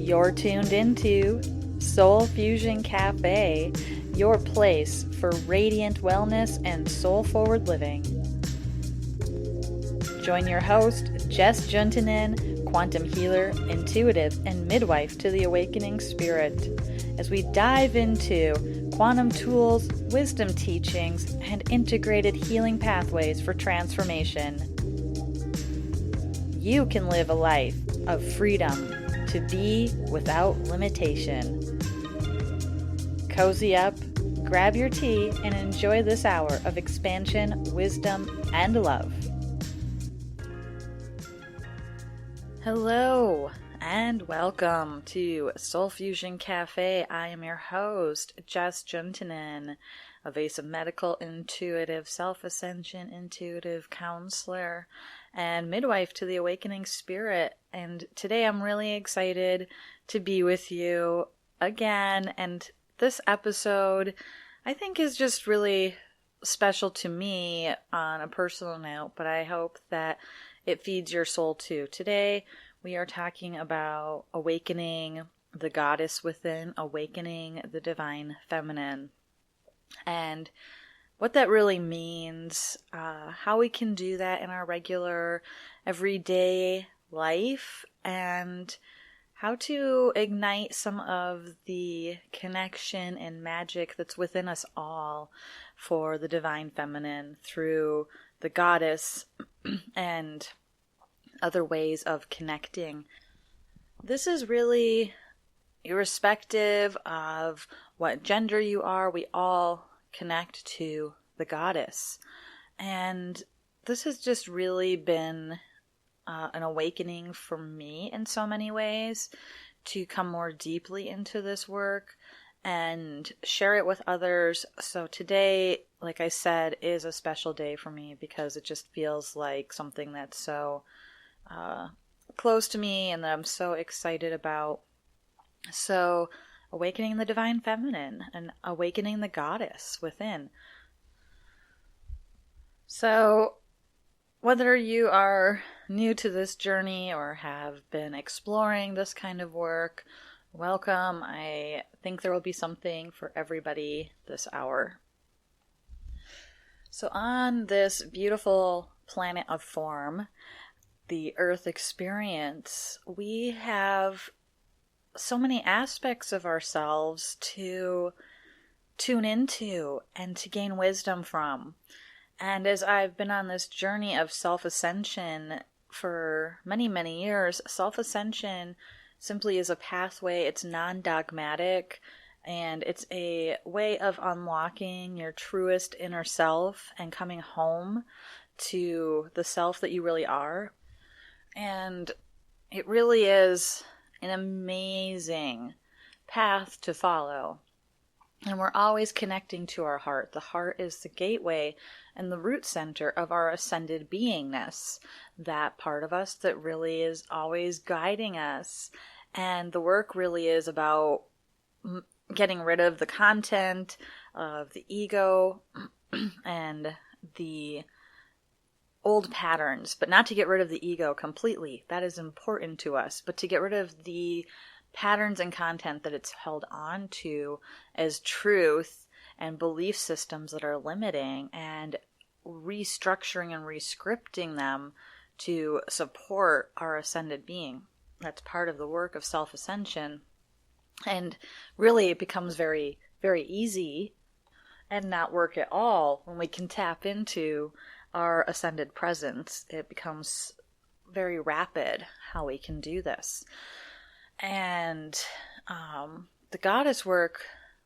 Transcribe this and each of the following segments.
You're tuned into Soul Fusion Cafe, your place for radiant wellness and soul-forward living. Join your host, Jess Juntunen, quantum healer, intuitive, and midwife to the awakening spirit, as we dive into quantum tools, wisdom teachings, and integrated healing pathways for transformation. You can live a life of freedom to be without limitation. Cozy up, grab your tea, and enjoy this hour of expansion, wisdom, and love. Hello, and welcome to Soul Fusion Cafe. I am your host, Jess Juntunen, evasive medical, intuitive, self-ascension, intuitive counselor, and midwife to the awakening spirit. And today I'm really excited to be with you again. And this episode, I think, is just really special to me on a personal note, but I hope that it feeds your soul too. Today, we are talking about awakening the goddess within, awakening the divine feminine, and what that really means, how we can do that in our regular, everyday life, and how to ignite some of the connection and magic that's within us all for the divine feminine through the goddess and other ways of connecting. This is really irrespective of what gender you are, we all connect to the goddess. And this has just really been an awakening for me in so many ways to come more deeply into this work and share it with others. So today, like I said, is a special day for me because it just feels like something that's so close to me and that I'm so excited about. So, awakening the divine feminine and awakening the goddess within. So, whether you are new to this journey or have been exploring this kind of work, welcome. I think there will be something for everybody this hour. So, on this beautiful planet of form, the Earth experience, we have so many aspects of ourselves to tune into and to gain wisdom from. And as I've been on this journey of self-ascension for many, many years, self-ascension simply is a pathway. It's non-dogmatic, and it's a way of unlocking your truest inner self and coming home to the self that you really are. And it really is an amazing path to follow. And we're always connecting to our heart. The heart is the gateway and the root center of our ascended beingness. That part of us that really is always guiding us. And the work really is about getting rid of the content of the ego and the old patterns, but not to get rid of the ego completely. That is important to us, but to get rid of the patterns and content that it's held on to as truth and belief systems that are limiting, and restructuring and rescripting them to support our ascended being. That's part of the work of self-ascension. And really it becomes very, very easy and not work at all when we can tap into our ascended presence. It becomes very rapid how we can do this. And the goddess work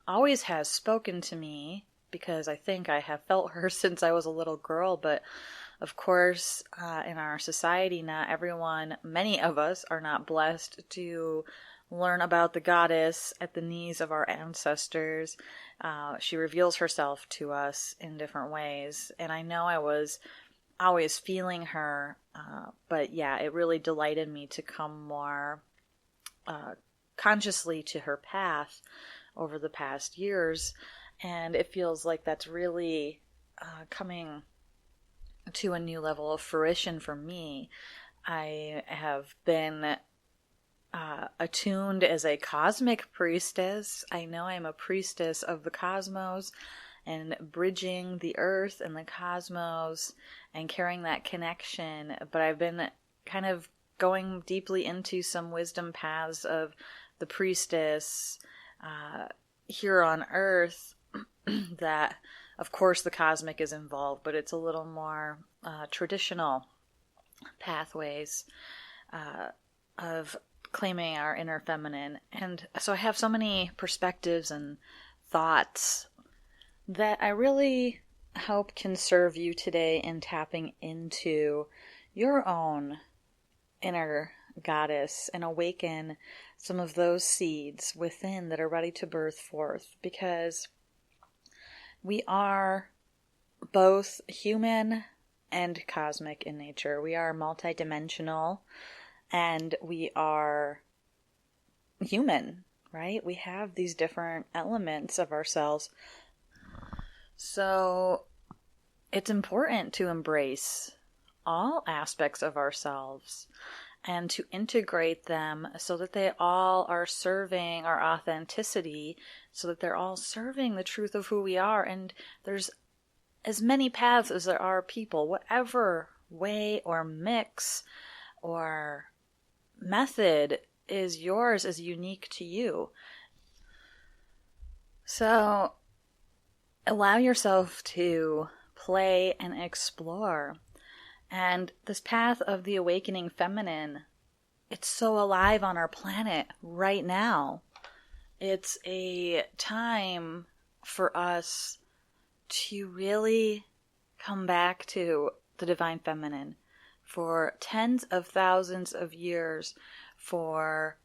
always has spoken to me because I think I have felt her since I was a little girl. But of course, in our society, not everyone, many of us are not blessed to learn about the goddess at the knees of our ancestors. She reveals herself to us in different ways. And I know I was always feeling her, but yeah, it really delighted me to come more consciously to her path over the past years. And it feels like that's really coming to a new level of fruition for me. I have been attuned as a cosmic priestess. I know I'm a priestess of the cosmos and bridging the earth and the cosmos and carrying that connection. But I've been kind of going deeply into some wisdom paths of the priestess here on earth that, of course, the cosmic is involved, but it's a little more traditional pathways of claiming our inner feminine. And so I have so many perspectives and thoughts that I really hope can serve you today in tapping into your own inner goddess and awaken some of those seeds within that are ready to birth forth, because we are both human and cosmic in nature. We are multidimensional and we are human, right? We have these different elements of ourselves. So it's important to embrace all aspects of ourselves and to integrate them so that they all are serving our authenticity, so that they're all serving the truth of who we are. And there's as many paths as there are people, whatever way or mix or method is yours, is unique to you. So allow yourself to play and explore. And this path of the awakening feminine, it's so alive on our planet right now. It's a time for us to really come back to the divine feminine. For tens of thousands of years, for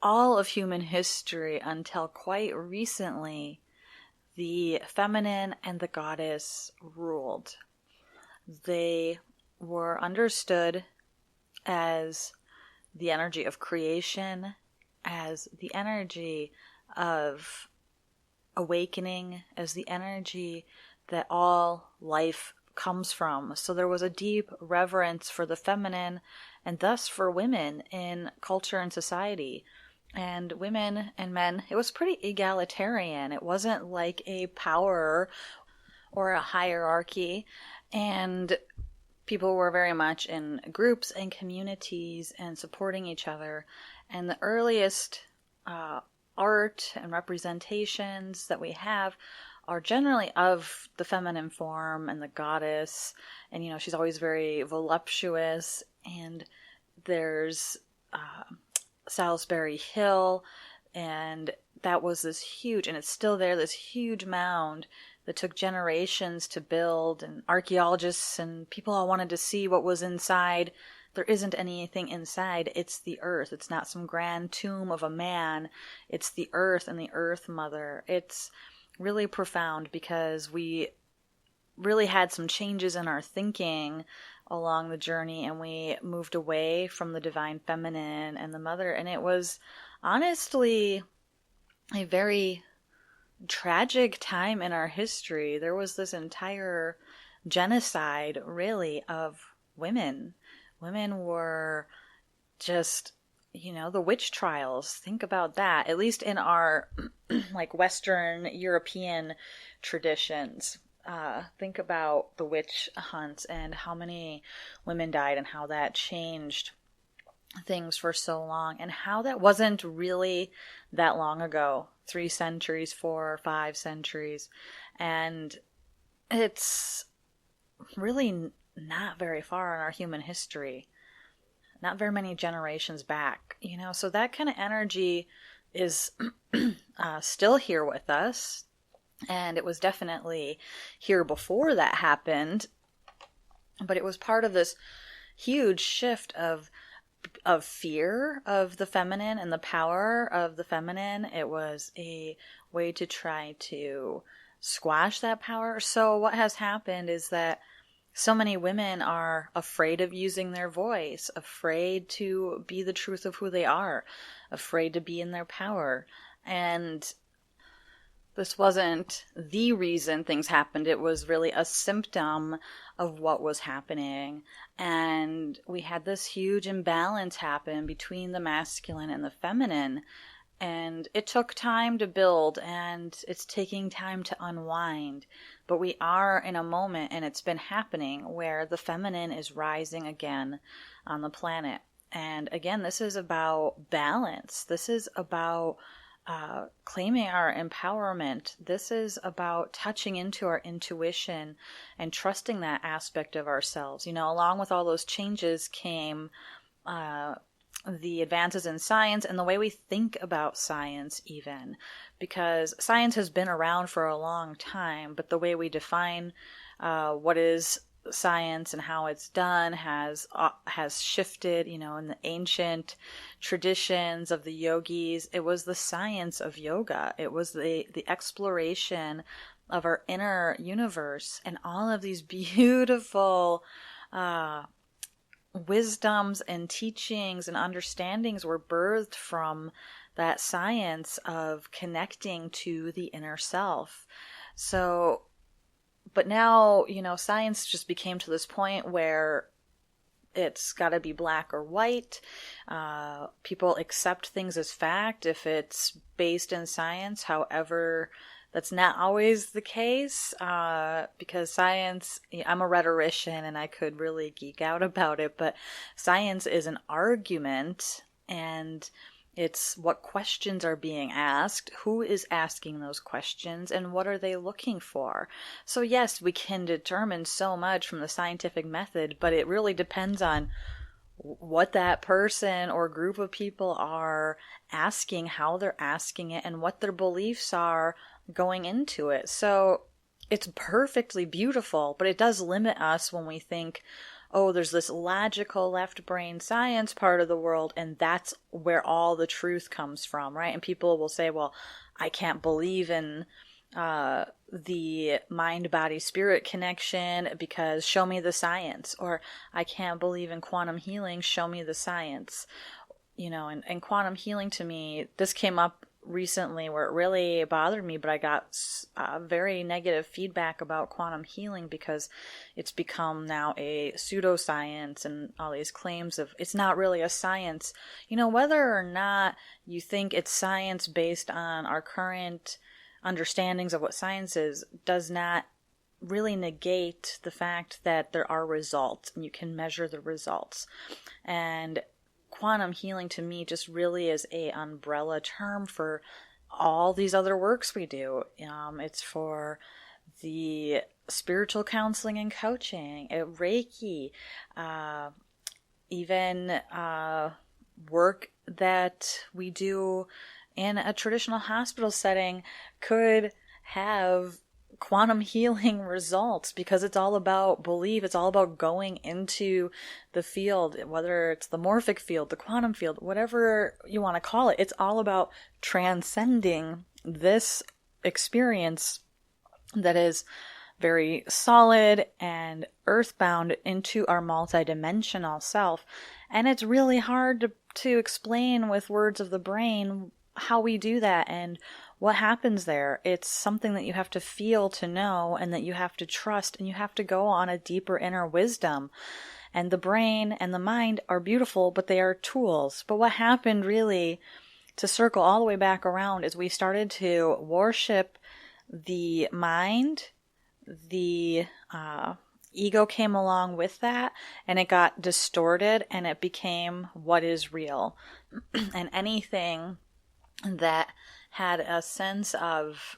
all of human history until quite recently, the feminine and the goddess ruled. They were understood as the energy of creation, as the energy of awakening, as the energy that all life comes from. So there was a deep reverence for the feminine and thus for women in culture and society. And women and men, it was pretty egalitarian. It wasn't like a power or a hierarchy. And people were very much in groups and communities and supporting each other. And the earliest art and representations that we have are generally of the feminine form and the goddess. And, you know, she's always very voluptuous. And there's Salisbury Hill, and that was this huge, and it's still there, this huge mound that took generations to build, and archaeologists and people all wanted to see what was inside. There isn't anything inside. It's the earth. It's not some grand tomb of a man. It's the earth and the earth mother. It's really profound because we really had some changes in our thinking along the journey, and we moved away from the divine feminine and the mother. And it was honestly a very tragic time in our history. There was this entire genocide, really, of women. Women were just, you know, the witch trials. Think about that, at least in our like Western European traditions. Think about the witch hunts and how many women died and how that changed things for so long, and how that wasn't really that long ago, 3 centuries, 4 or 5 centuries. And it's really not very far in our human history, not very many generations back, you know. So that kind of energy is still here with us. And it was definitely here before that happened, but it was part of this huge shift of fear of the feminine and the power of the feminine. It was a way to try to squash that power. So what has happened is that so many women are afraid of using their voice, afraid to be the truth of who they are, afraid to be in their power. And This wasn't the reason things happened. It was really a symptom of what was happening. And we had this huge imbalance happen between the masculine and the feminine. And it took time to build, and it's taking time to unwind. But we are in a moment, and it's been happening, where the feminine is rising again on the planet. And again, this is about balance. This is about claiming our empowerment. This is about touching into our intuition and trusting that aspect of ourselves. You know, along with all those changes came the advances in science and the way we think about science, even, because science has been around for a long time, but the way we define what is science and how it's done has shifted. You know, in the ancient traditions of the yogis, it was the science of yoga. It was the exploration of our inner universe, and all of these beautiful wisdoms and teachings and understandings were birthed from that science of connecting to the inner self. So, but now, you know, science just became to this point where it's got to be black or white. People accept things as fact if it's based in science. However, that's not always the case, because science, I'm a rhetorician and I could really geek out about it, but science is an argument, and it's what questions are being asked, who is asking those questions, and what are they looking for. So yes, we can determine so much from the scientific method, but it really depends on what that person or group of people are asking, how they're asking it, and what their beliefs are going into it. So it's perfectly beautiful, but it does limit us when we think, oh, there's this logical left brain science part of the world, and that's where all the truth comes from, right? And people will say, well, I can't believe in the mind-body-spirit connection because show me the science, or I can't believe in quantum healing, show me the science. You know, and quantum healing, to me, this came up recently where it really bothered me, but I got very negative feedback about quantum healing because it's become now a pseudoscience and all these claims of it's not really a science. You know, whether or not you think it's science based on our current understandings of what science is does not really negate the fact that there are results and you can measure the results. And quantum healing to me just really is a umbrella term for all these other works we do. It's for the spiritual counseling and coaching, Reiki, even work that we do in a traditional hospital setting could have quantum healing results, because it's all about belief. It's all about going into the field, whether it's the morphic field, the quantum field, whatever you want to call it. It's all about transcending this experience that is very solid and earthbound into our multidimensional self. And it's really hard to explain with words of the brain how we do that and what happens there. It's something that you have to feel to know, and that you have to trust, and you have to go on a deeper inner wisdom. And the brain and the mind are beautiful, but they are tools. But what happened really, to circle all the way back around, is we started to worship the mind. The ego came along with that, and it got distorted, and it became what is real. And anything that had a sense of,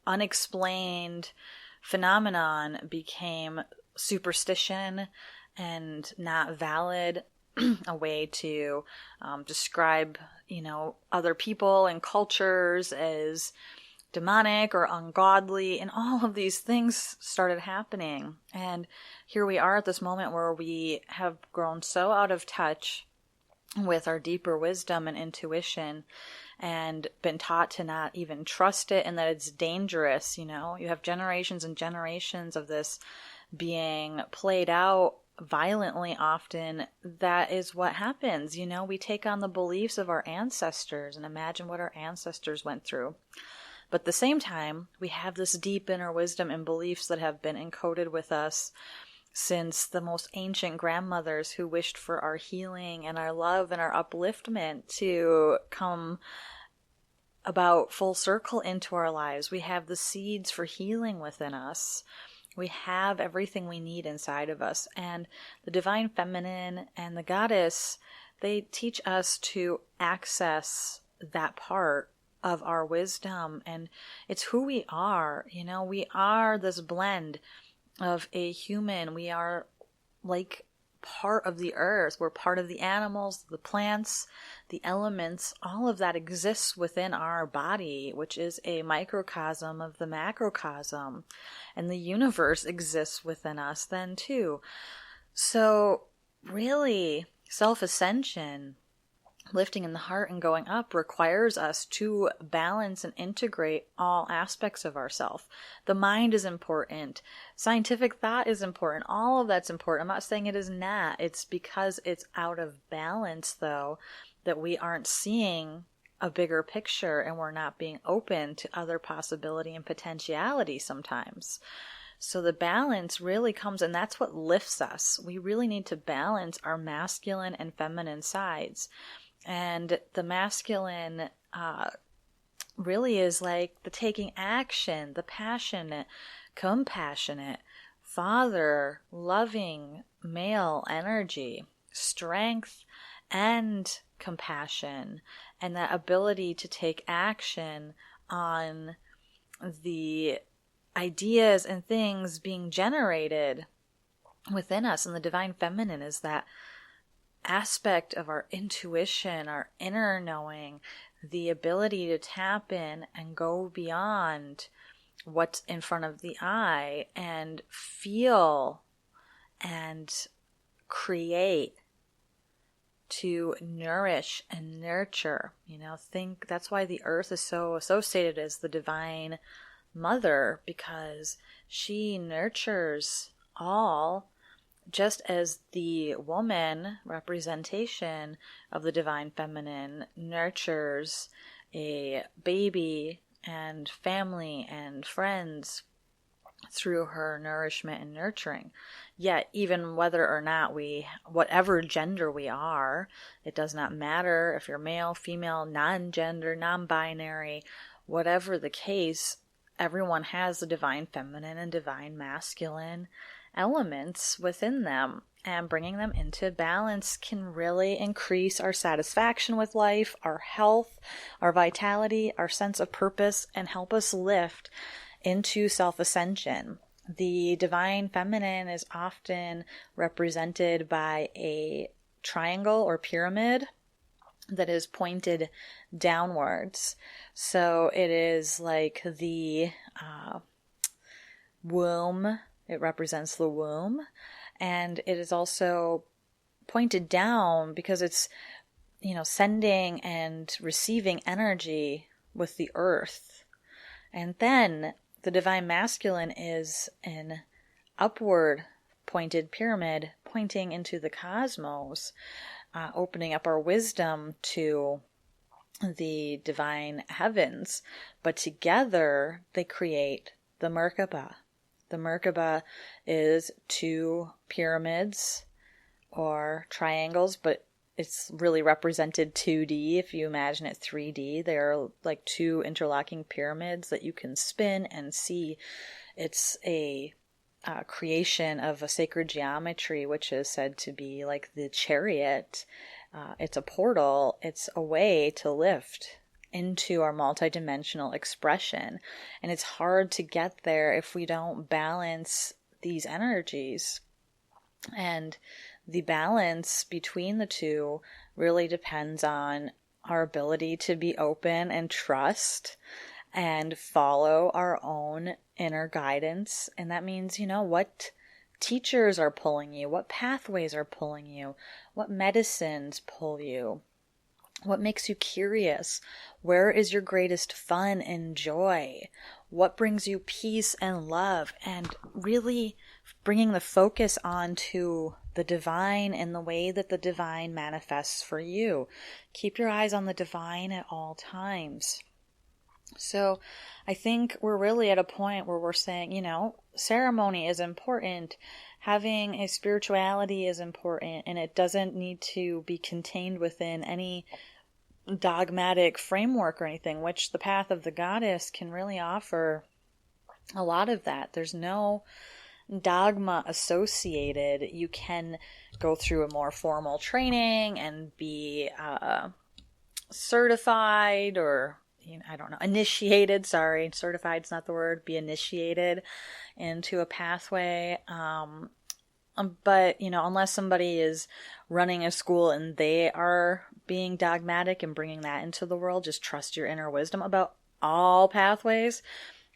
unexplained phenomenon became superstition and not valid, a way to describe, other people and cultures as demonic or ungodly, and all of these things started happening. And here we are at this moment where we have grown so out of touch with our deeper wisdom and intuition, and been taught to not even trust it, and that it's dangerous. You have generations and generations of this being played out violently often, that is what happens. We take on the beliefs of our ancestors and imagine what our ancestors went through. But at the same time, we have this deep inner wisdom and beliefs that have been encoded with us since the most ancient grandmothers who wished for our healing and our love and our upliftment to come about full circle into our lives. We have the seeds for healing within us. We have everything we need inside of us. And the divine feminine and the goddess, they teach us to access that part of our wisdom. And it's who we are. We are this blend of a human. We are like part of the earth. We're part of the animals, the plants, the elements. All of that exists within our body, which is a microcosm of the macrocosm. And the universe exists within us then too. So really, self-ascension, lifting in the heart and going up, requires us to balance and integrate all aspects of ourself. The mind is important. Scientific thought is important. All of that's important. I'm not saying it is not. It's because it's out of balance, though, that we aren't seeing a bigger picture and we're not being open to other possibility and potentiality sometimes. So the balance really comes, and that's what lifts us. We really need to balance our masculine and feminine sides. And the masculine really is like the taking action, the passionate, compassionate, father, loving, male energy, strength and compassion, and that ability to take action on the ideas and things being generated within us. And the divine feminine is that aspect of our intuition, our inner knowing, the ability to tap in and go beyond what's in front of the eye and feel and create, to nourish and nurture. Think that's why the earth is so associated as the divine mother, because she nurtures all, just as the woman representation of the divine feminine nurtures a baby and family and friends through her nourishment and nurturing. Yet, even whether or not whatever gender we are, it does not matter if you're male, female, non-gender, non-binary, whatever the case, everyone has the divine feminine and divine masculine elements within them, and bringing them into balance can really increase our satisfaction with life, our health, our vitality, our sense of purpose, and help us lift into self-ascension. The divine feminine is often represented by a triangle or pyramid that is pointed downwards. So it is like the womb. It represents the womb, and it is also pointed down because it's, sending and receiving energy with the earth. And then the divine masculine is an upward pointed pyramid pointing into the cosmos, opening up our wisdom to the divine heavens. But together they create the Merkaba. The Merkaba is two pyramids or triangles, but it's really represented 2D. If you imagine it 3D, they're like two interlocking pyramids that you can spin and see. It's a creation of a sacred geometry, which is said to be like the chariot. It's a portal. It's a way to lift into our multidimensional expression. And it's hard to get there if we don't balance these energies. And the balance between the two really depends on our ability to be open and trust and follow our own inner guidance. And that means, what teachers are pulling you, what pathways are pulling you, what medicines pull you, what makes you curious, where is your greatest fun and joy, what brings you peace and love, and really bringing the focus onto the divine and the way that the divine manifests for you. Keep your eyes on the divine at all times. So I think we're really at a point where we're saying, ceremony is important. Having a spirituality is important, and it doesn't need to be contained within any dogmatic framework or anything, which the path of the goddess can really offer a lot of that. There's no dogma associated. You can go through a more formal training and be certified or initiated. Sorry, certified's not the word. Be initiated into a pathway. But, unless somebody is running a school and they are being dogmatic and bringing that into the world, just trust your inner wisdom about all pathways.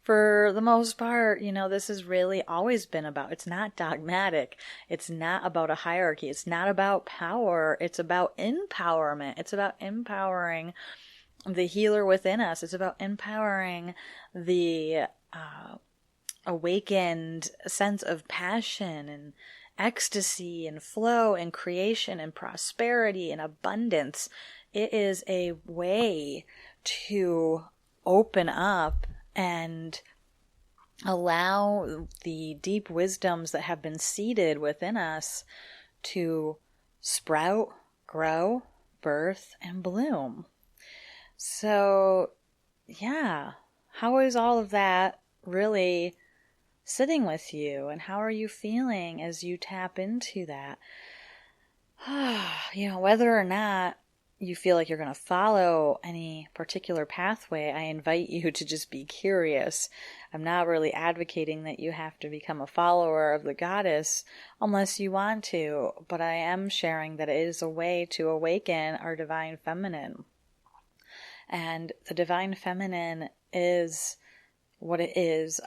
For the most part, this has really always been about, it's not dogmatic. It's not about a hierarchy. It's not about power. It's about empowerment. It's about empowering the healer within us. It's about empowering the awakened sense of passion and ecstasy and flow and creation and prosperity and abundance. It is a way to open up and allow the deep wisdoms that have been seeded within us to sprout, grow, birth, and bloom. So, yeah, how is all of that really sitting with you, and how are you feeling as you tap into that? Whether or not you feel like you're going to follow any particular pathway, I invite you to just be curious. I'm not really advocating that you have to become a follower of the goddess unless you want to, but I am sharing that it is a way to awaken our divine feminine. And the divine feminine is what it is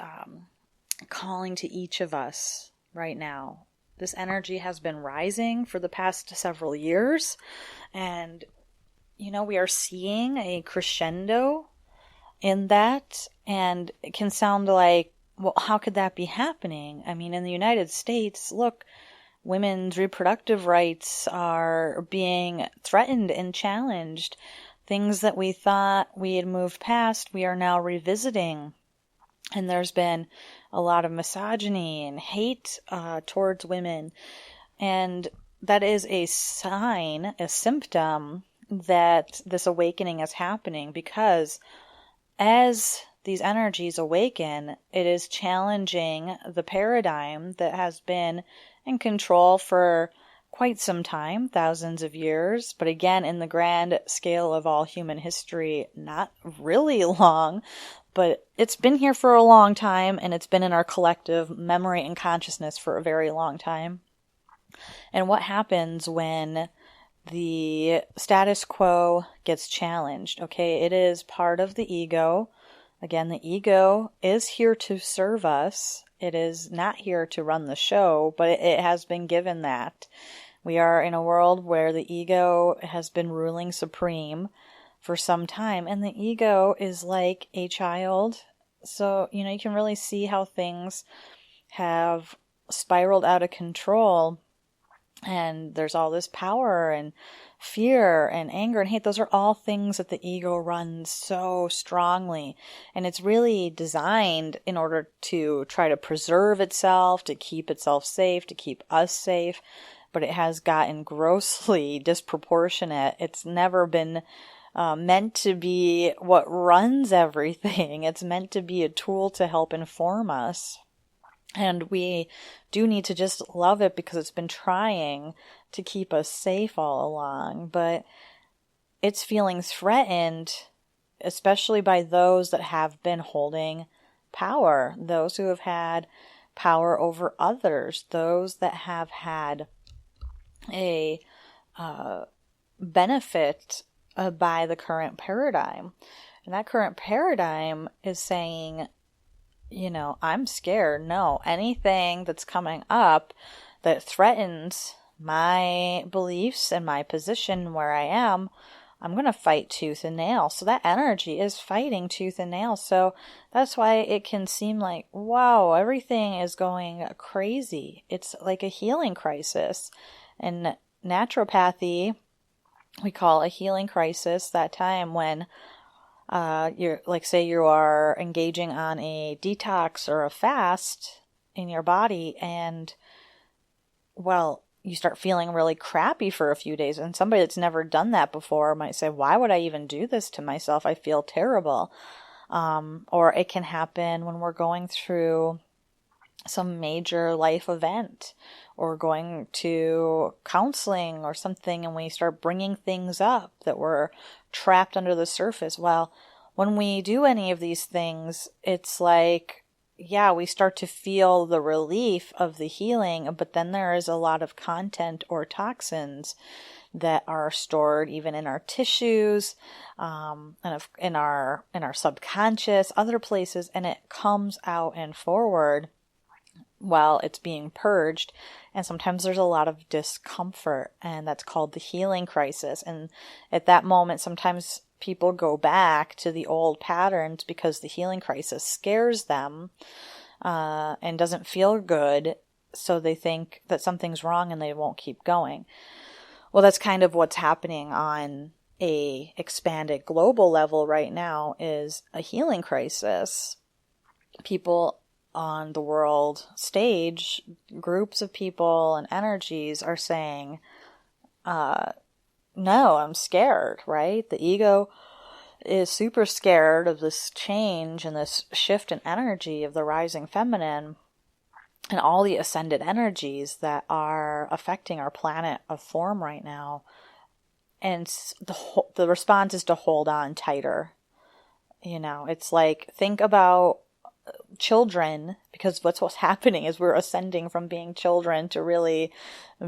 calling to each of us right now. This energy has been rising for the past several years, and we are seeing a crescendo in that, and it can sound like, well, how could that be happening? I mean, in the United States, look, women's reproductive rights are being threatened and challenged. Things that we thought we had moved past, we are now revisiting. And there's been a lot of misogyny and hate towards women. And that is a sign, a symptom that this awakening is happening, because as these energies awaken, it is challenging the paradigm that has been in control for quite some time, thousands of years, but again, in the grand scale of all human history, not really long, but it's been here for a long time, and it's been in our collective memory and consciousness for a very long time. And what happens when the status quo gets challenged? Okay, it is part of the ego. Again, the ego is here to serve us. It is not here to run the show, but it has been given that. We are in a world where the ego has been ruling supreme for some time, and the ego is like a child. So, you can really see how things have spiraled out of control, and there's all this power and fear and anger and hate. Those are all things that the ego runs so strongly, and it's really designed in order to try to preserve itself, to keep itself safe, to keep us safe, but it has gotten grossly disproportionate. It's never been meant to be what runs everything. It's meant to be a tool to help inform us. And we do need to just love it, because it's been trying to keep us safe all along. But it's feeling threatened, especially by those that have been holding power, those who have had power over others, those that have had a benefit by the current paradigm. And that current paradigm is saying, I'm scared. No, anything that's coming up that threatens my beliefs and my position where I am, I'm going to fight tooth and nail. So that energy is fighting tooth and nail. So that's why it can seem like, wow, everything is going crazy. It's like a healing crisis. And naturopathy, we call a healing crisis that time when you're, like, say you are engaging on a detox or a fast in your body, and, well, you start feeling really crappy for a few days. And somebody that's never done that before might say, why would I even do this to myself? I feel terrible. Or it can happen when we're going through some major life event or going to counseling or something, and we start bringing things up that were trapped under the surface. Well, when we do any of these things, it's like, yeah, we start to feel the relief of the healing, but then there is a lot of content or toxins that are stored even in our tissues, and in our subconscious, other places, and it comes out and forward while it's being purged. And sometimes there's a lot of discomfort, and that's called the healing crisis. And at that moment, sometimes people go back to the old patterns because the healing crisis scares them, and doesn't feel good. So they think that something's wrong and they won't keep going. Well, that's kind of what's happening on a expanded global level right now, is a healing crisis. People on the world stage, groups of people and energies are saying, no, I'm scared, right? The ego is super scared of this change and this shift in energy of the rising feminine and all the ascended energies that are affecting our planet of form right now. And the response is to hold on tighter. You know, it's like, think about children, because what's happening is we're ascending from being children to really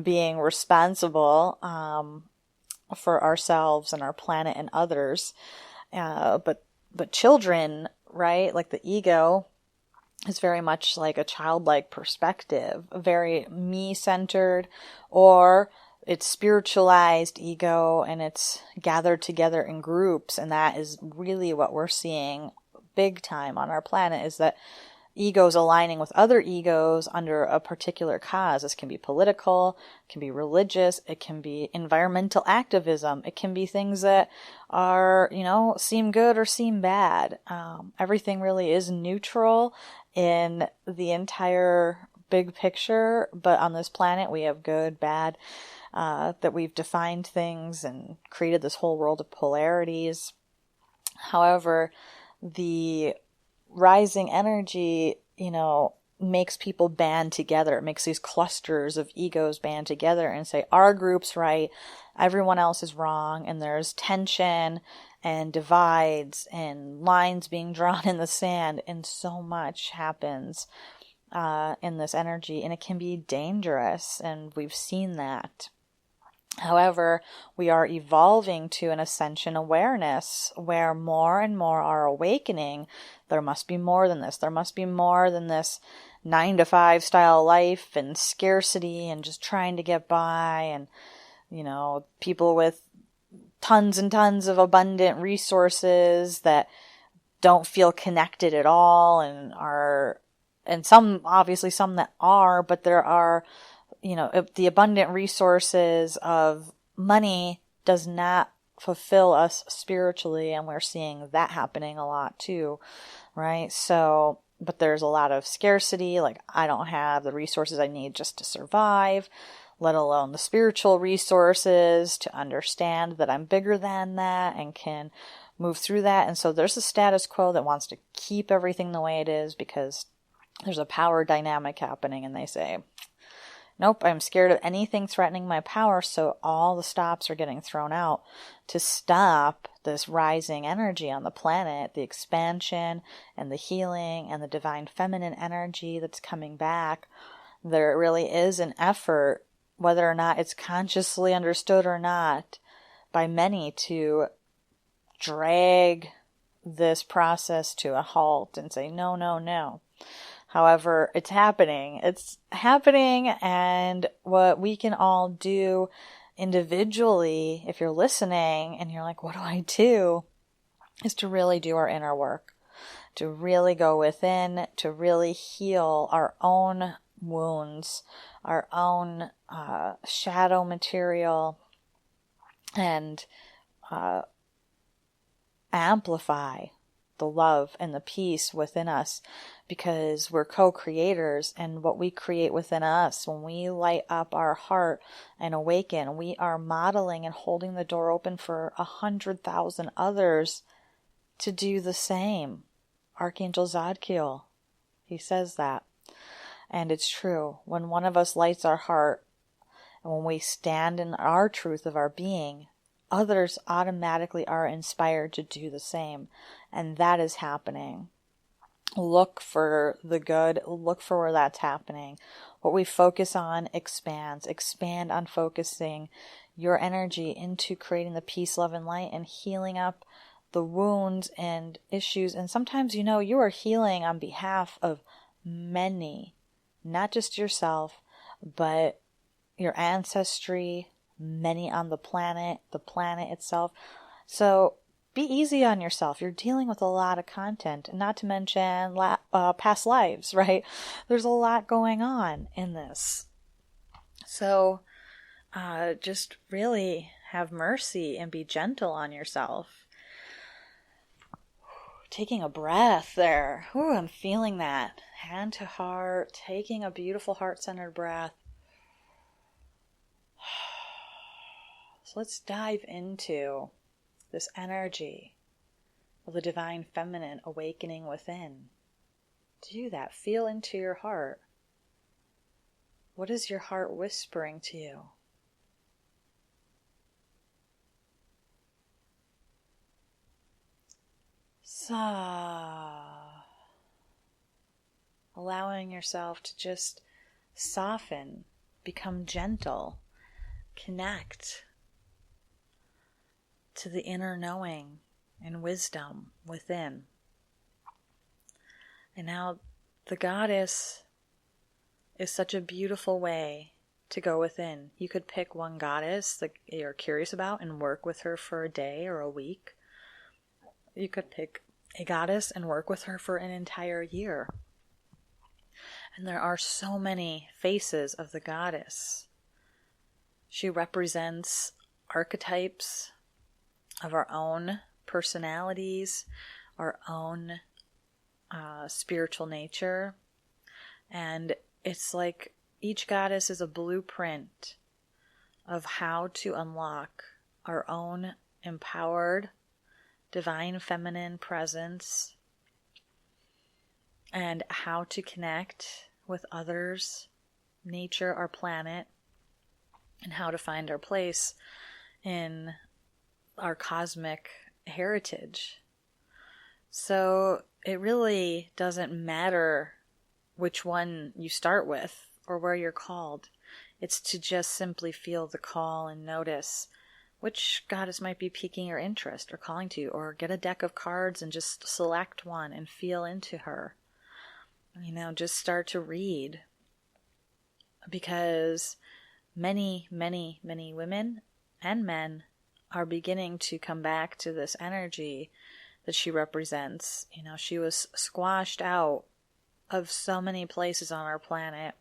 being responsible for ourselves and our planet and others. But children, right? Like the ego is very much like a childlike perspective, very me-centered, or it's spiritualized ego, and it's gathered together in groups. And that is really what we're seeing big time on our planet, is that egos aligning with other egos under a particular cause. This can be political, it can be religious, it can be environmental activism, it can be things that are, seem good or seem bad. Everything really is neutral in the entire big picture, but on this planet we have good, bad, that we've defined things and created this whole world of polarities. However, the rising energy, makes people band together. It makes these clusters of egos band together and say, our group's right, everyone else is wrong, and there's tension and divides and lines being drawn in the sand, and so much happens in this energy, and it can be dangerous, and we've seen that. However, we are evolving to an ascension awareness where more and more are awakening. There must be more than this. There must be more than this 9-to-5 style life and scarcity and just trying to get by, and, people with tons and tons of abundant resources that don't feel connected at all, and some, obviously some that are, but there are, the abundant resources of money does not fulfill us spiritually, and we're seeing that happening a lot too, right? So, but there's a lot of scarcity, like I don't have the resources I need just to survive, let alone the spiritual resources to understand that I'm bigger than that and can move through that. And so there's a status quo that wants to keep everything the way it is because there's a power dynamic happening, and they say, nope, I'm scared of anything threatening my power, so all the stops are getting thrown out to stop this rising energy on the planet, the expansion and the healing and the divine feminine energy that's coming back. There really is an effort, whether or not it's consciously understood or not, by many to drag this process to a halt and say, no, no, no. However, it's happening. It's happening, and what we can all do individually, if you're listening and you're like, what do I do? Is to really do our inner work, to really go within, to really heal our own wounds, our own shadow material, and amplify the love and the peace within us, because we're co-creators, and what we create within us, when we light up our heart and awaken, we are modeling and holding the door open for 100,000 others to do the same. Archangel Zadkiel, he says that. And it's true. When one of us lights our heart, and when we stand in our truth of our being, others automatically are inspired to do the same. And that is happening. Look for the good. Look for where that's happening. What we focus on expands. Expand on focusing your energy into creating the peace, love, and light, and healing up the wounds and issues. And sometimes, you are healing on behalf of many, not just yourself, but your ancestry, many on the planet itself. So be easy on yourself. You're dealing with a lot of content, and not to mention past lives, right? There's a lot going on in this. So just really have mercy and be gentle on yourself. Taking a breath there. Ooh, I'm feeling that. Hand to heart, taking a beautiful heart-centered breath. So let's dive into this energy of the divine feminine awakening within. Do that. Feel into your heart. What is your heart whispering to you? Allowing yourself to just soften, become gentle, connect to the inner knowing and wisdom within. And now the goddess is such a beautiful way to go within. You could pick one goddess that you're curious about and work with her for a day or a week. You could pick a goddess and work with her for an entire year. And there are so many faces of the goddess. She represents archetypes of our own personalities, our own spiritual nature. And it's like each goddess is a blueprint of how to unlock our own empowered divine feminine presence, and how to connect with others, nature, our planet, and how to find our place in our cosmic heritage. So it really doesn't matter which one you start with or where you're called. It's to just simply feel the call and notice which goddess might be piquing your interest or calling to you, or get a deck of cards and just select one and feel into her. Just start to read, because many, many, many women and men are beginning to come back to this energy that she represents. She was squashed out of so many places on our planet,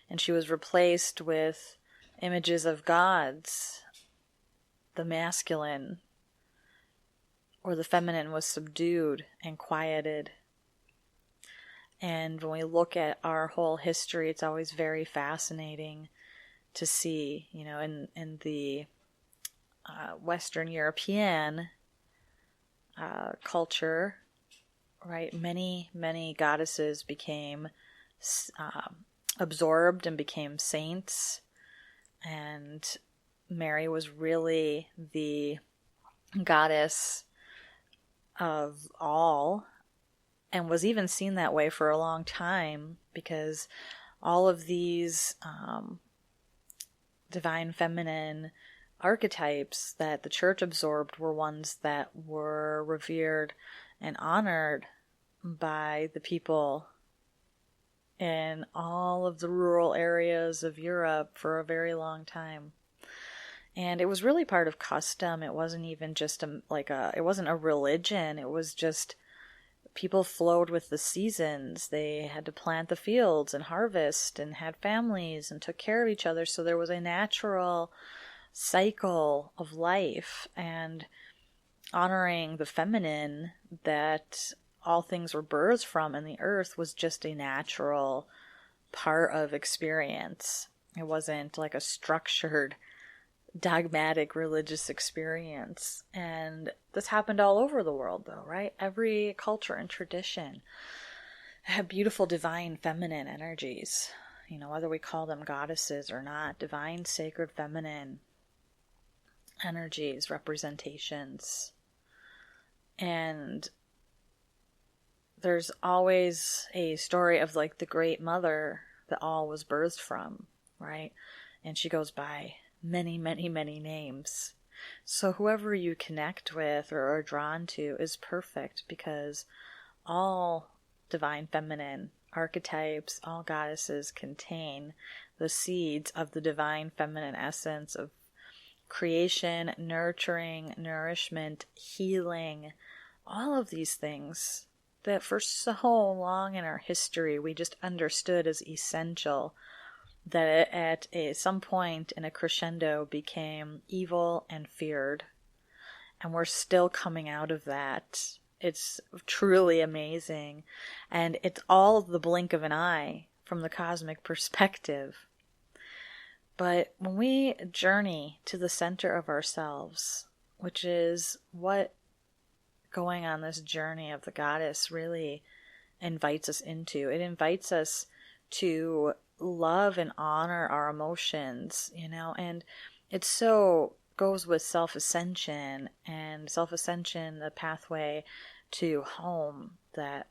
and she was replaced with images of gods. The masculine or the feminine was subdued and quieted. And when we look at our whole history, it's always very fascinating to see, in the Western European culture, right? Many, many goddesses became absorbed and became saints, and Mary was really the goddess of all, and was even seen that way for a long time, because all of these divine feminine archetypes that the church absorbed were ones that were revered and honored by the people in all of the rural areas of Europe for a very long time. And it was really part of custom. It wasn't even just it wasn't a religion. It was just people flowed with the seasons. They had to plant the fields and harvest and had families and took care of each other. So there was a natural cycle of life, and honoring the feminine that all things were birthed from, and the earth was just a natural part of experience. It wasn't like a structured, dogmatic religious experience. And this happened all over the world, though, right? Every culture and tradition had beautiful divine feminine energies, whether we call them goddesses or not, divine sacred feminine energies, representations. And there's always a story of like the great mother that all was birthed from, right? And she goes by many, many, many names. So whoever you connect with or are drawn to is perfect, because all divine feminine archetypes, all goddesses contain the seeds of the divine feminine essence of creation, nurturing, nourishment, healing, all of these things that for so long in our history we just understood as essential, that at some point in a crescendo became evil and feared. And we're still coming out of that. It's truly amazing. And it's all the blink of an eye from the cosmic perspective. But when we journey to the center of ourselves, which is what going on this journey of the goddess really invites us into, it invites us to love and honor our emotions, and it so goes with self-ascension, and self-ascension, the pathway to home that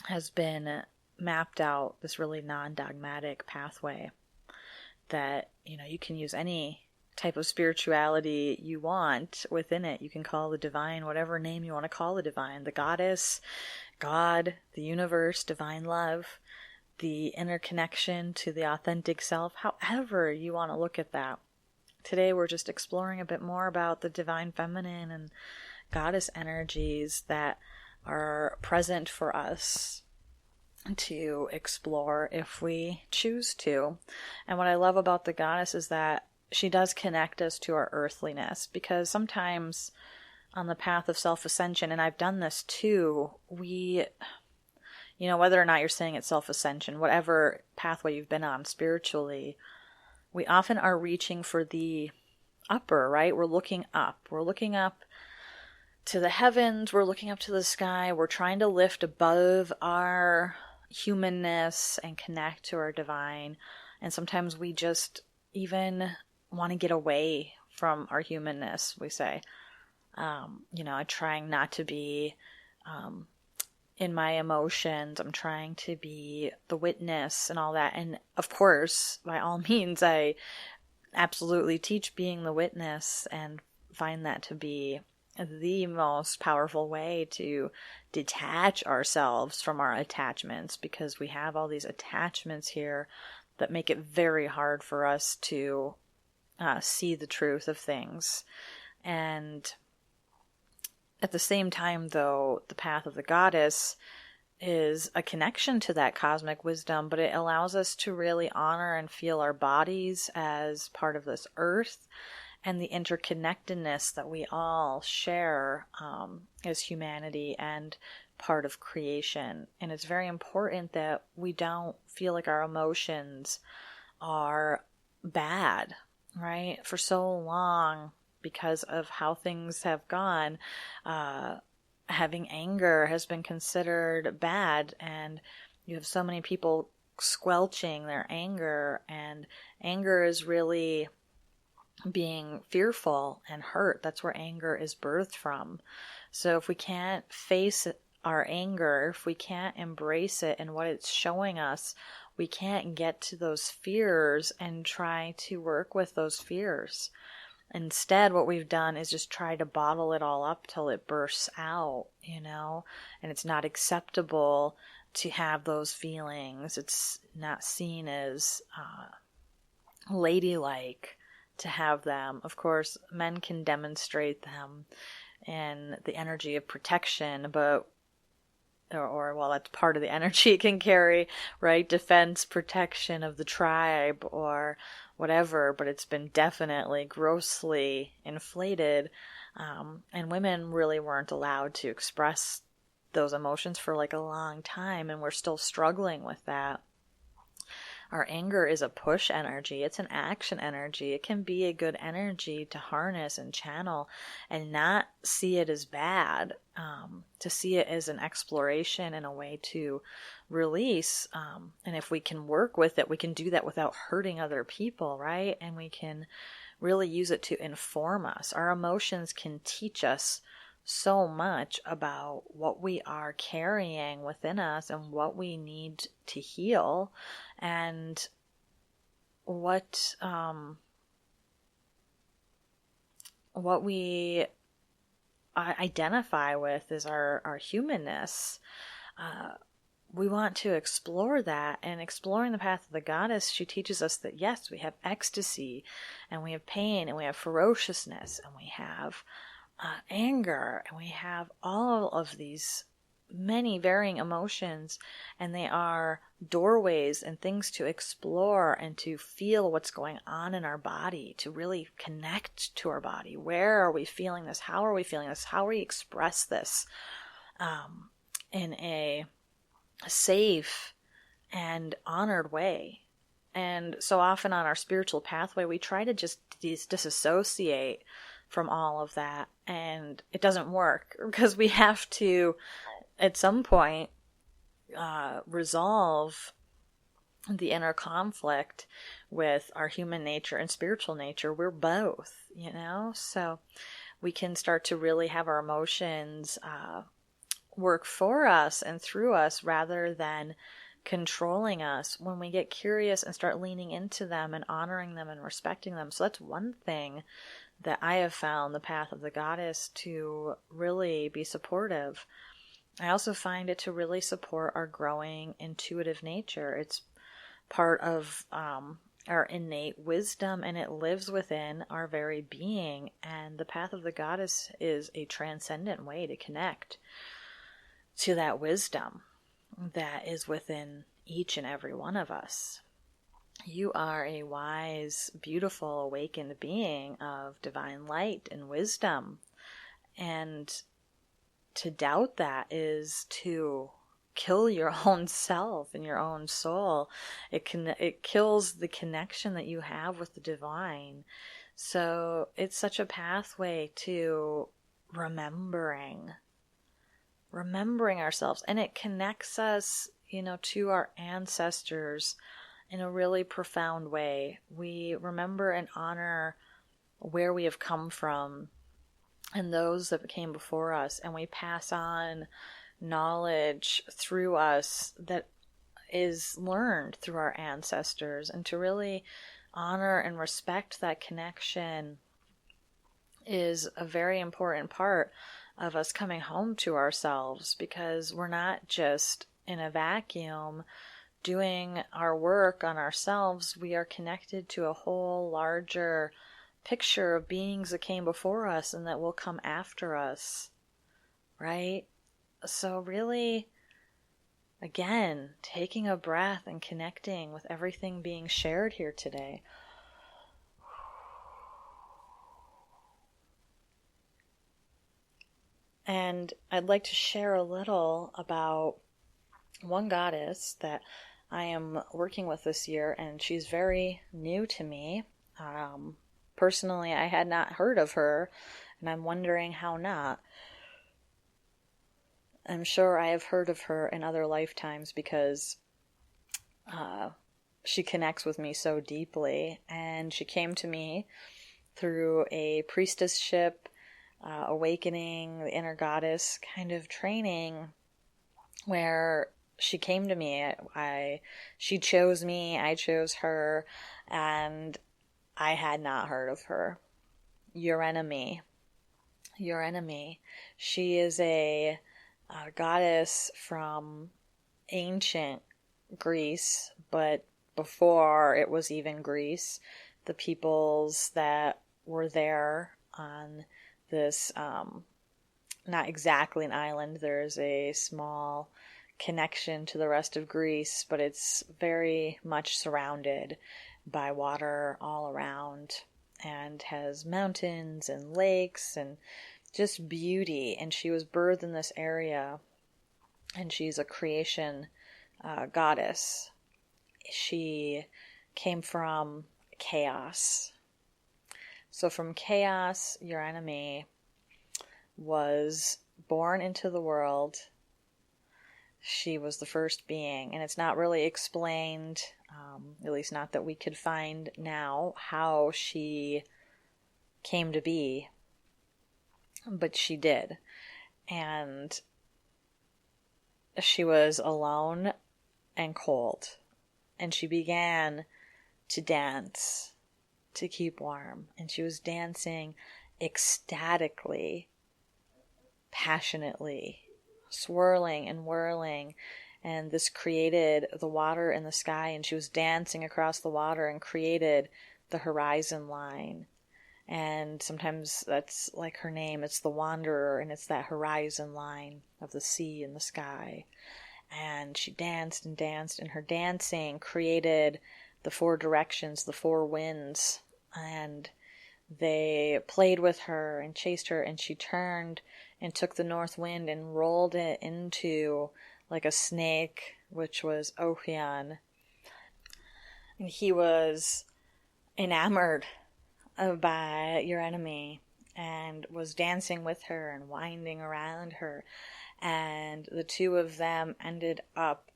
has been mapped out, this really non-dogmatic pathway that, you can use any type of spirituality you want within it. You can call the divine whatever name you want to call the divine, the goddess, God, the universe, divine love, the inner connection to the authentic self, however you want to look at that. Today we're just exploring a bit more about the divine feminine and goddess energies that are present for us to explore if we choose to. And what I love about the goddess is that she does connect us to our earthliness, because sometimes on the path of self-ascension, and I've done this too, we, whether or not you're saying it's self-ascension, whatever pathway you've been on spiritually, we often are reaching for the upper, right? We're looking up. We're looking up to the heavens. We're looking up to the sky. We're trying to lift above our humanness and connect to our divine. And sometimes we just even want to get away from our humanness, we say. I'm trying not to be in my emotions. I'm trying to be the witness and all that. And of course, by all means, I absolutely teach being the witness and find that to be the most powerful way to detach ourselves from our attachments, because we have all these attachments here that make it very hard for us to see the truth of things. And at the same time, though, the path of the goddess is a connection to that cosmic wisdom, but it allows us to really honor and feel our bodies as part of this earth and the interconnectedness that we all share as humanity and part of creation. And it's very important that we don't feel like our emotions are bad, right? For so long, because of how things have gone, having anger has been considered bad, and you have so many people squelching their anger, and anger is really being fearful and hurt. That's where anger is birthed from. So if we can't face our anger, if we can't embrace it and what it's showing us, we can't get to those fears and try to work with those fears. Instead, what we've done is just try to bottle it all up till it bursts out, and it's not acceptable to have those feelings. It's not seen as ladylike to have them. Of course, men can demonstrate them in the energy of protection, but or well, that's part of the energy it can carry, right? Defense, protection of the tribe or whatever, but it's been definitely grossly inflated. And women really weren't allowed to express those emotions for like a long time, and we're still struggling with that. Our anger is a push energy. It's an action energy. It can be a good energy to harness and channel and not see it as bad, to see it as an exploration and a way to release. And if we can work with it, we can do that without hurting other people, right? And we can really use it to inform us. Our emotions can teach us so much about what we are carrying within us and what we need to heal, and what we identify with is our humanness. We want to explore that, and exploring the path of the goddess, she teaches us that yes, we have ecstasy, and we have pain, and we have ferociousness, and we have anger, and we have all of these many varying emotions, and they are doorways and things to explore and to feel what's going on in our body, to really connect to our body. Where are we feeling this? How are we feeling this? How we express this in a safe and honored way. And so often on our spiritual pathway, we try to just disassociate from all of that, and it doesn't work, because we have to at some point resolve the inner conflict with our human nature and spiritual nature. We're both, so we can start to really have our emotions work for us and through us rather than controlling us when we get curious and start leaning into them and honoring them and respecting them. So that's one thing that I have found the path of the goddess to really be supportive. I also find it to really support our growing intuitive nature. It's part of our innate wisdom, and it lives within our very being. And the path of the goddess is a transcendent way to connect to that wisdom that is within each and every one of us. You are a wise, beautiful, awakened being of divine light and wisdom. And to doubt that is to kill your own self and your own soul. It kills the connection that you have with the divine. So it's such a pathway to remembering ourselves, and it connects us, to our ancestors in a really profound way. We remember and honor where we have come from and those that came before us, and we pass on knowledge through us that is learned through our ancestors. And to really honor and respect that connection is a very important part of us coming home to ourselves, because we're not just in a vacuum doing our work on ourselves. We are connected to a whole larger picture of beings that came before us and that will come after us, right? So really, again, taking a breath and connecting with everything being shared here today. And I'd like to share a little about one goddess that I am working with this year, and she's very new to me. Personally, I had not heard of her, and I'm wondering how not. I'm sure I have heard of her in other lifetimes because she connects with me so deeply, and she came to me through a priestessship, awakening, the inner goddess kind of training, where she came to me. She chose me, I chose her, and I had not heard of her. Your enemy. She is a goddess from ancient Greece, but before it was even Greece. the peoples that were there on this, not exactly an island. There's a small connection to the rest of Greece, but it's very much surrounded by water all around and has mountains and lakes and just beauty. And she was birthed in this area, and she's a creation goddess. She came from chaos. So from chaos, your enemy was born into the world. She was the first being, and it's not really explained, at least not that we could find now, how she came to be, but she did. And she was alone and cold, and she began to dance to keep warm, and she was dancing ecstatically, passionately, swirling and whirling, and this created the water in the sky, and she was dancing across the water and created the horizon line. And sometimes that's like her name, it's the Wanderer, and it's that horizon line of the sea and the sky. And she danced and danced, and her dancing created the four directions, the four winds, and they played with her and chased her, and she turned and took the north wind and rolled it into like a snake, which was Ophion. And he was enamored by your enemy and was dancing with her and winding around her. And the two of them ended up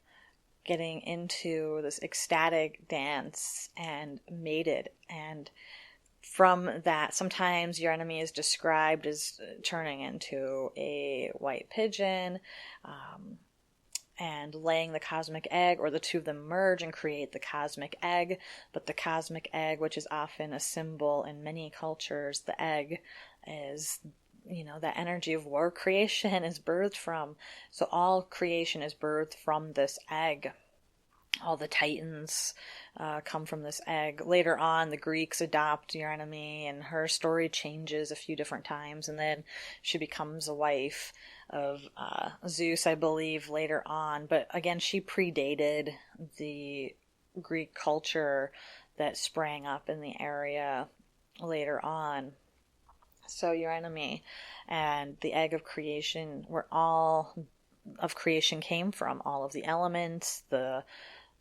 getting into this ecstatic dance and mated. And from that, sometimes your enemy is described as turning into a white pigeon, and laying the cosmic egg, or the two of them merge and create the cosmic egg. But the cosmic egg, which is often a symbol in many cultures, the egg is, that energy of war creation is birthed from. So all creation is birthed from this egg. All the titans come from this egg. Later on, the Greeks adopt your enemy, and her story changes a few different times, and then she becomes a wife of Zeus, I believe, later on. But again, she predated the Greek culture that sprang up in the area later on. So your enemy and the egg of creation, where all of creation came from, all of the elements, the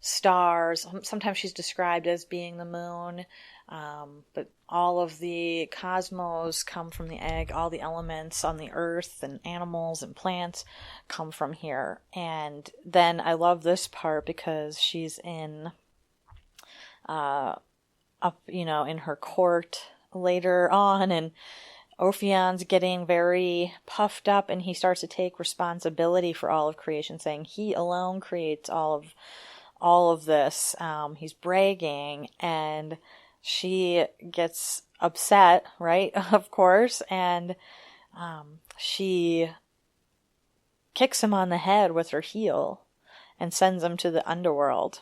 stars. Sometimes she's described as being the moon, but all of the cosmos come from the egg. All the elements on the earth and animals and plants come from here. And then I love this part because she's in in her court later on, and Ophion's getting very puffed up, and he starts to take responsibility for all of creation, saying he alone creates all of this. He's bragging, and she gets upset, right? Of course, and she kicks him on the head with her heel and sends him to the underworld.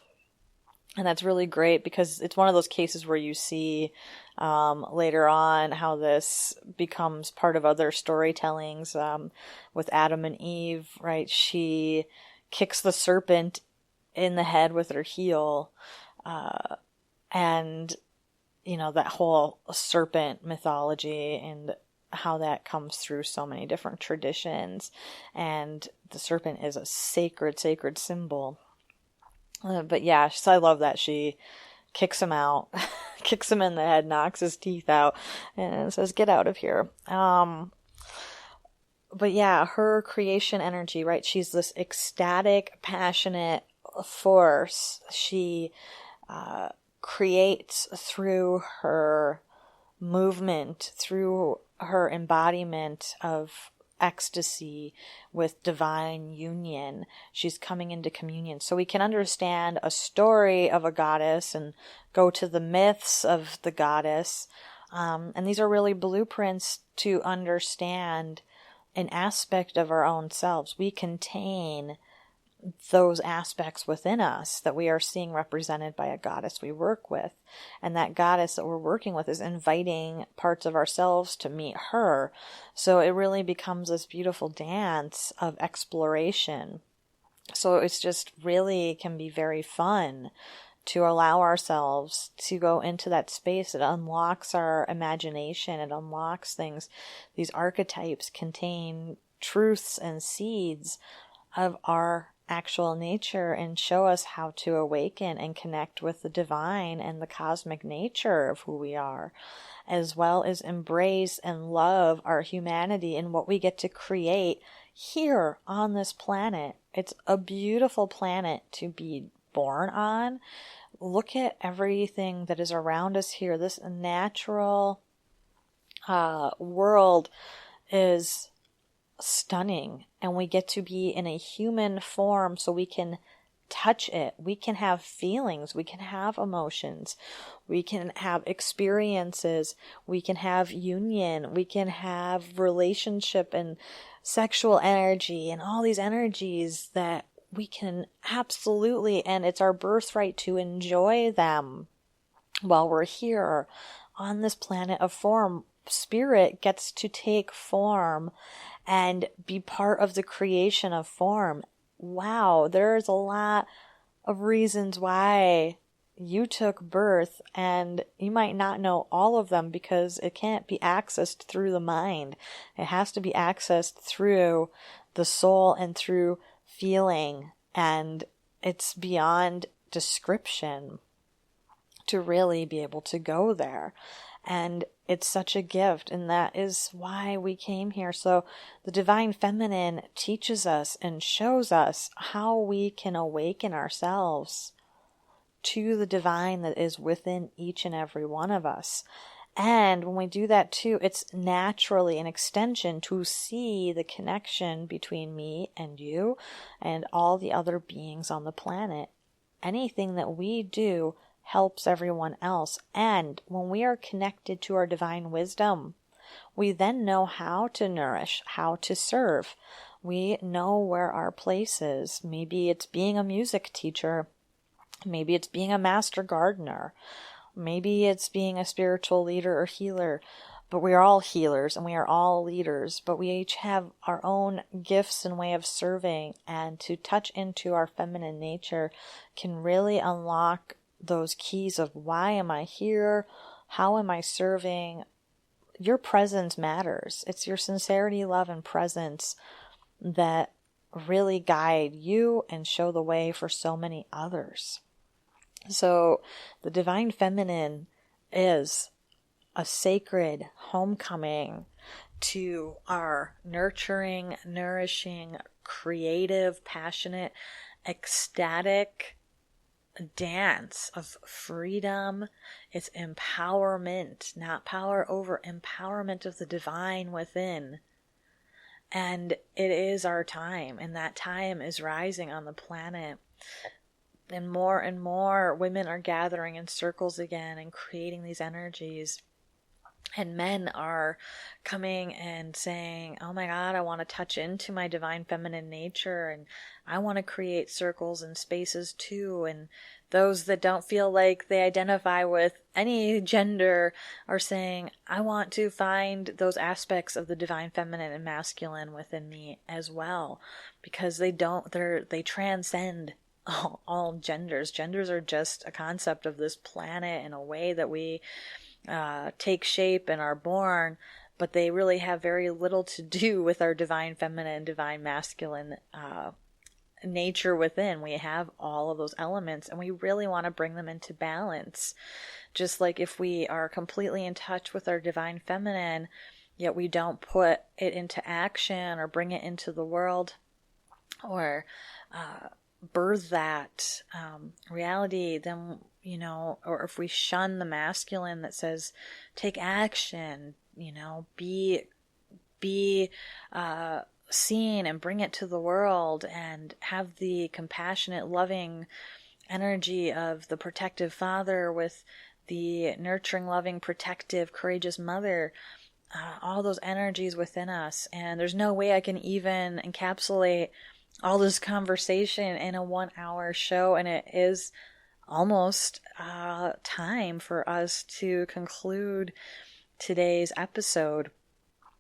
And that's really great because it's one of those cases where you see later on how this becomes part of other storytellings with Adam and Eve, right? She kicks the serpent in the head with her heel, and that whole serpent mythology and how that comes through so many different traditions, and the serpent is a sacred symbol. But yeah, so I love that she kicks him out, kicks him in the head, knocks his teeth out, and says, "Get out of here." But yeah, her creation energy, right? She's this ecstatic, passionate force. She creates through her movement, through her embodiment of ecstasy with divine union. She's coming into communion. So we can understand a story of a goddess and go to the myths of the goddess. And these are really blueprints to understand an aspect of our own selves. We contain those aspects within us that we are seeing represented by a goddess we work with. And that goddess that we're working with is inviting parts of ourselves to meet her. So it really becomes this beautiful dance of exploration. So it's just really can be very fun to allow ourselves to go into that space. It unlocks our imagination. It unlocks things. These archetypes contain truths and seeds of our actual nature and show us how to awaken and connect with the divine and the cosmic nature of who we are, as well as embrace and love our humanity and what we get to create here on this planet. It's a beautiful planet to be born on. Look at everything that is around us here. This natural world is stunning, and we get to be in a human form so we can touch it. We can have feelings. We can have emotions. We can have experiences. We can have union. We can have relationship and sexual energy and all these energies that we can absolutely, and it's our birthright to enjoy them while we're here on this planet of form. Spirit gets to take form and be part of the creation of form. Wow, there's a lot of reasons why you took birth, and you might not know all of them because it can't be accessed through the mind. It has to be accessed through the soul and through feeling, and it's beyond description to really be able to go there. And it's such a gift, and that is why we came here. So the Divine Feminine teaches us and shows us how we can awaken ourselves to the divine that is within each and every one of us. And when we do that too, it's naturally an extension to see the connection between me and you and all the other beings on the planet. Anything that we do helps everyone else. And when we are connected to our divine wisdom, we then know how to nourish, how to serve. We know where our place is. Maybe it's being a music teacher. Maybe it's being a master gardener. Maybe it's being a spiritual leader or healer. But we are all healers and we are all leaders. But we each have our own gifts and way of serving. And to touch into our feminine nature can really unlock those keys of why am I here? How am I serving? Your presence matters. It's your sincerity, love, and presence that really guide you and show the way for so many others. So the Divine Feminine is a sacred homecoming to our nurturing, nourishing, creative, passionate, ecstatic dance of freedom. It's empowerment, not power over, empowerment of the divine within. And it is our time, and that time is rising on the planet. And more women are gathering in circles again and creating these energies. And men are coming and saying, oh my God, I want to touch into my divine feminine nature, and I want to create circles and spaces too. And those that don't feel like they identify with any gender are saying, I want to find those aspects of the divine feminine and masculine within me as well, because they transcend all genders. Genders are just a concept of this planet in a way that we take shape and are born, but they really have very little to do with our divine feminine, divine masculine nature within. We have all of those elements, and we really want to bring them into balance. Just like if we are completely in touch with our divine feminine, yet we don't put it into action or bring it into the world or birth that reality, then, or if we shun the masculine that says, take action, be seen and bring it to the world and have the compassionate, loving energy of the protective father with the nurturing, loving, protective, courageous mother, all those energies within us. And there's no way I can even encapsulate all this conversation in a 1-hour show, and it is almost time for us to conclude today's episode.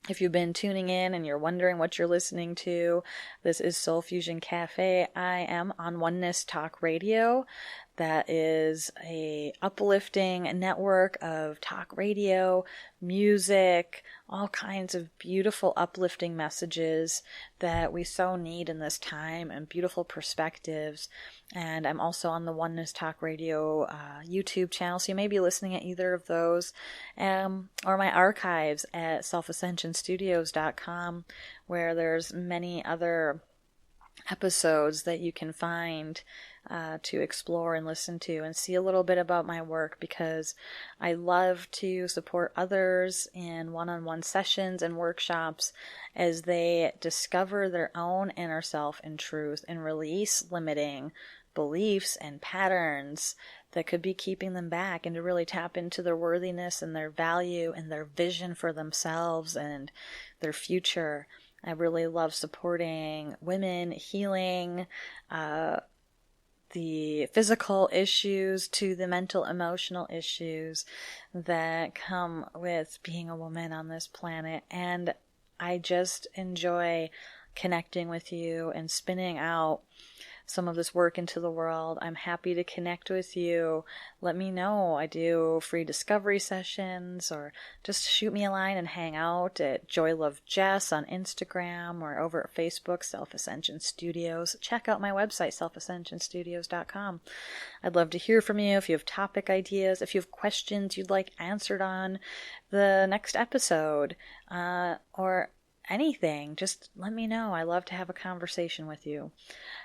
If you've been tuning in and you're wondering what you're listening to, this is Soul Fusion Cafe. I am on Oneness Talk Radio. That is a uplifting network of talk radio, music, all kinds of beautiful uplifting messages that we so need in this time, and beautiful perspectives. And I'm also on the Oneness Talk Radio YouTube channel, so you may be listening at either of those, or my archives at selfascensionstudios.com, where there's many other episodes that you can find to explore and listen to and see a little bit about my work, because I love to support others in one-on-one sessions and workshops as they discover their own inner self and truth and release limiting beliefs and patterns that could be keeping them back, and to really tap into their worthiness and their value and their vision for themselves and their future. I really love supporting women, healing, the physical issues to the mental, emotional issues that come with being a woman on this planet. And I just enjoy connecting with you and spinning out some of this work into the world. I'm happy to connect with you. Let me know. I do free discovery sessions, or just shoot me a line and hang out at Joy Love Jess on Instagram, or over at Facebook, Self-Ascension Studios. Check out my website, selfascensionstudios.com. I'd love to hear from you if you have topic ideas, if you have questions you'd like answered on the next episode, or anything. Just let me know. I love to have a conversation with you.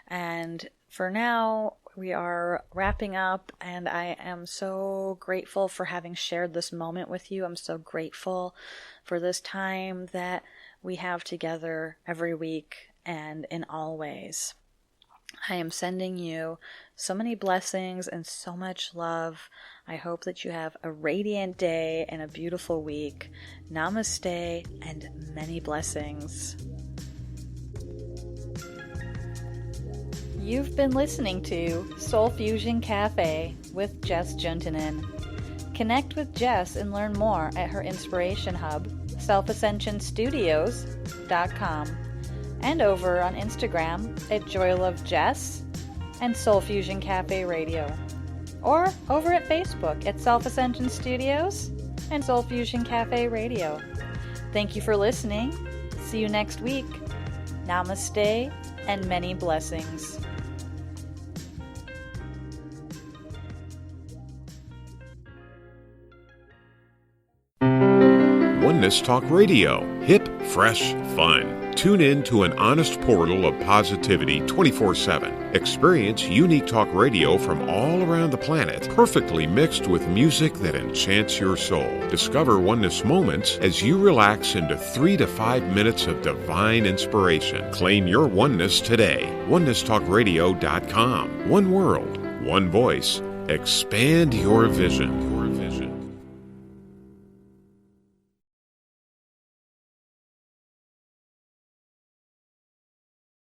And for now, we are wrapping up, and I am so grateful for having shared this moment with you. I'm so grateful for this time that we have together every week and in all ways. I am sending you so many blessings and so much love. I hope that you have a radiant day and a beautiful week. Namaste and many blessings. You've been listening to Soul Fusion Cafe with Jess Juntunen. Connect with Jess and learn more at her inspiration hub, selfascensionstudios.com, and over on Instagram at JoyLoveJess and Soul Fusion Cafe Radio, or over at Facebook at Self-Ascension Studios and Soul Fusion Cafe Radio. Thank you for listening. See you next week. Namaste and many blessings. Oneness Talk Radio. Hip, fresh, fun. Tune in to an honest portal of positivity 24/7. Experience unique talk radio from all around the planet, perfectly mixed with music that enchants your soul. Discover oneness moments as you relax into 3 to 5 minutes of divine inspiration. Claim your oneness today. OnenessTalkRadio.com. One world, one voice. Expand your vision.